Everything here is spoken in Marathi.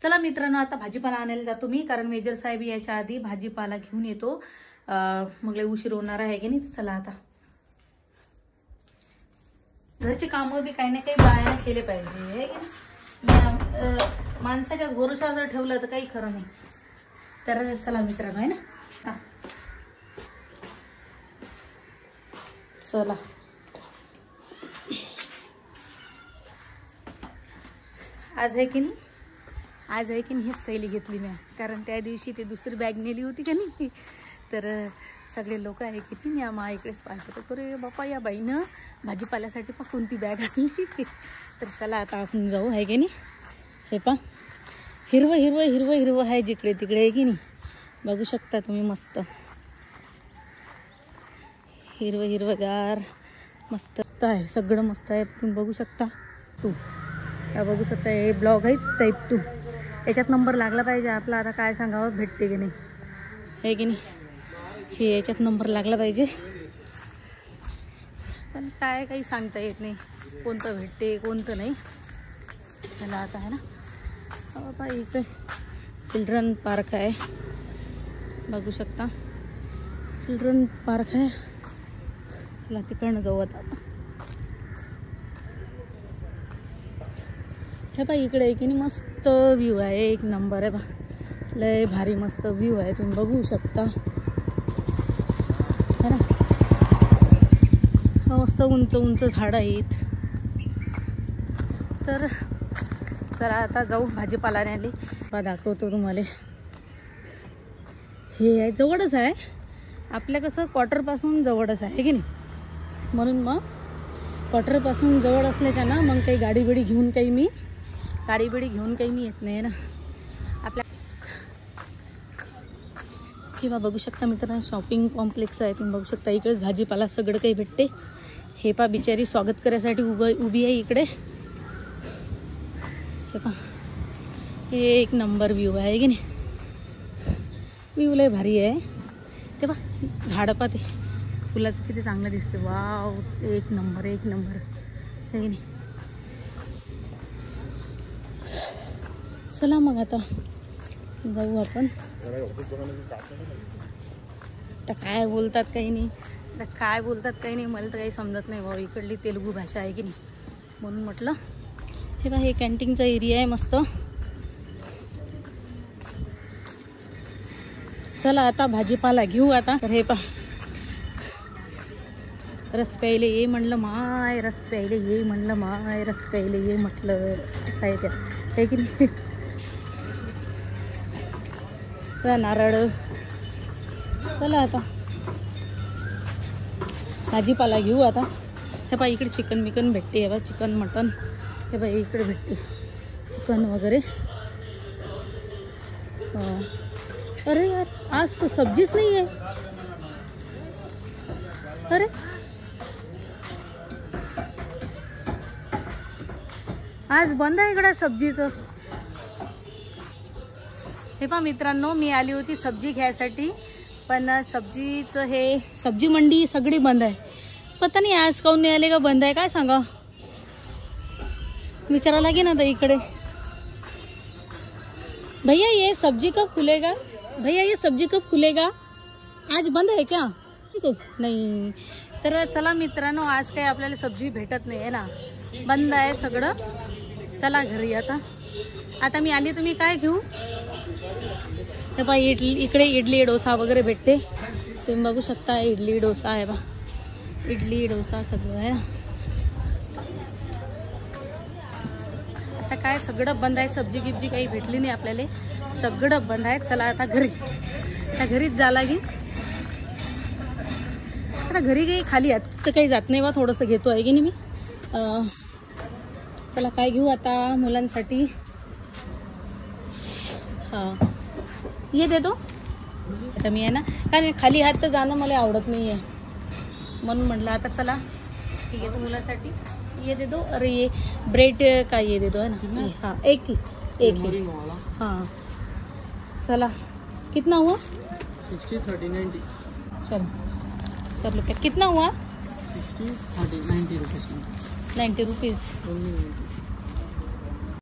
चला मित्रांनो, आता भाजीपाला आणायला जातो मी, कारण मेजर साहेब यायच्या आधी भाजीपाला घेऊन येतो. मग लय उशीर होणार आहे की नाही. चला आता घरचे कामं बी काही ना काही बायाने केले पाहिजे. माणसाच्या भरोशावर जर ठेवलं तर काही खरं नाही. तर चला मित्रांनो, आहे ना. चला आज आहे की नाही हीच थैली घेतली मी, कारण त्या दिवशी ते दुसरी बॅग नेली होती का नाही. तर सगळे लोक आहे की नाही आम्हा इकडेच पाहतो. अरे बापा, या बाईनं भाजीपाल्यासाठी पण कोणती बॅग आणली. तर चला आता आपण जाऊ, आहे की नाही. हे पा हिरवं हिरवं हिरवं हिरवं आहे जिकडे तिकडे, आहे की नाही. बघू शकता तुम्ही, मस्त हिरवं हिरवंगार मस्त आहे, सगळं मस्त आहे. तुम्ही बघू शकता. बघू शकता, हे ब्लॉग आहे टाईप 2. याच्यात नंबर लागला पाहिजे आपला. आता काय सांगावं, भेटते की नाही, आहे की नाही. हे याच्यात नंबर लागला पाहिजे, पण काय काही सांगता येत नाही कोणतं भेटते कोणतं नाही. चला आता, आहे ना. बाबा इकडे चिल्ड्रन पार्क आहे, बघू शकता. चिल्ड्रन पार्क आहे. चला तिकडनं जाऊ आता. हे बा इकडे आहे की नाही, मस्त व्ह्यू आहे, एक नंबर आहे बा. लय भारी मस्त व्ह्यू आहे, तुम्ही बघू शकता, है ना. मस्त उंच उंच झाडं आहेत. तर चला आता जाऊ भाजीपाला आली. दाखवतो तुम्हाला. हे आहे जवळच आहे आपल्या, कसं क्वार्टरपासून जवळच आहे की नाही. म्हणून मग क्वार्टरपासून जवळ असल्याच्यानं मग काही गाडी बिडी घेऊन काही मी येत नाही ना आपल्या. किंवा बघू शकता मित्रांनो, शॉपिंग कॉम्प्लेक्स आहे. तुम्ही बघू शकता, इकडेच भाजीपाला सगळं काही भेटते. हे पा बिचारी स्वागत करायसाठी उभी आहे इकडे. हे पा, हे एक नंबर व्ह्यू आहे की नाही. व्ह्यू लय भारी आहे. ते पा झाडं पा, ते फुलाचं किती चांगलं दिसते. वाव, एक नंबर आहे की नाही. चला मग आता जाऊ आपण. तर काय बोलतात काही नाही, मला तर काही समजत नाही भाऊ. इकडली तेलुगू भाषा आहे की नाही, म्हणून म्हटलं. हे बा, हे कॅन्टीनचा एरिया आहे मस्त. चला आता भाजीपाला घेऊ आता. तर हे पा, रस प्यायले ये म्हणलं माय, रस प्यायले ये म्हटलं. असं आहे त्या, आहे की नाही. नारळ. चला आता भाजीपाला घेऊ आता. हे बा इकडे चिकन बिकन भेटते. हे बा चिकन मटन, हे बा इकडे भेटते चिकन वगैरे. अरे यार, आज तो सब्जीच नहीं है. अरे आज बंद आहे इकडे सब्जीचं. हे पहा मित्रांनो, मी आली होती सब्जी घ्यायसाठी, पण सब्जीचं हे सब्जी मंडी सगळी बंद आहे. पता नहीं आज काऊन नाही आले का, बंद आहे काय सांगा. विचारा लागे ना इकडे. भैया ये सब्जी कब खुलेगा, आज बंद है क्या. नाही. तर चला मित्रांनो, आज काही आपल्याला सब्जी भेटत नाही आहे ना, बंद आहे सगळं. चला घरी आता मी आली. तुम्ही काय घेऊ. हे बा इकडे इडली डोसा वगैरे भेटते. तुम्ही बघू शकता, इडली डोसा आहे बा. इडली डोसा सगळं आहे. आता काय सगळं बंद आहे, सब्जी गिब्जी काही भेटली नाही आपल्याला, सगळं बंद आहे. चला आता घरीच जा लागी. आता घरी काही खाली तर काही जात नाही बा, थोडंसं घेतो आहे की नाही मी. चला काय घेऊ आता मुलांसाठी. हां, ये दे दो. आता मी आहे ना, कारण खाली हात तर जाणं मला आवडत नाही आहे, म्हणून म्हटलं आता चला ठीक आहे. तो मुलासाठी ये दे दो. अरे ये ब्रेड का ये दे दो, है ना. हाँ, एक ही. हाँ चला, कितना हुआ. 60, 30, 90. चलो कर लो पैक. कितना हुआ. 60, 30, 90 रुपीज़. 90 रुपीज़.